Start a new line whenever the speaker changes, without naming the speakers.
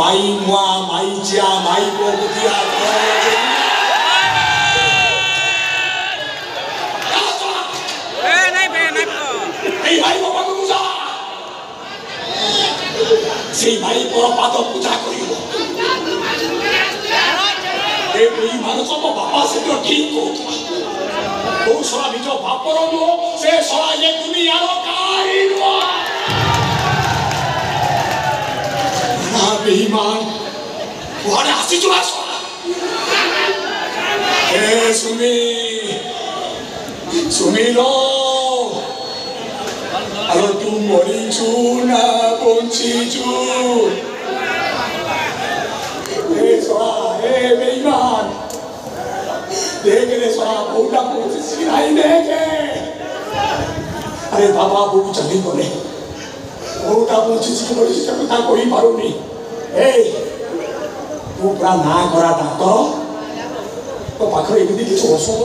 माई मुआ माई जिया माई को बुधिया এই ভাই বাবাকে বুঝা সেই ভাই বড় পাদ পূজা করিব এই মানুষ বাবা সেটা ঠিক কৌথা বহু সরা নিজ বাপর নুহ সে সরা এ দুনিয়ার কাই নুহ না বেঈমান ওরে আসি চুলা সরা হে সুমিলো Kalau tu mori cuna kunci cun, soal beiman, deke soal budak kunci sirai deke. Are bapa buku jadi boleh, budak kunci sirai siapa tak koi baru ni. Hey, bukan nak korang tak tahu, kau pakai ini di cosok.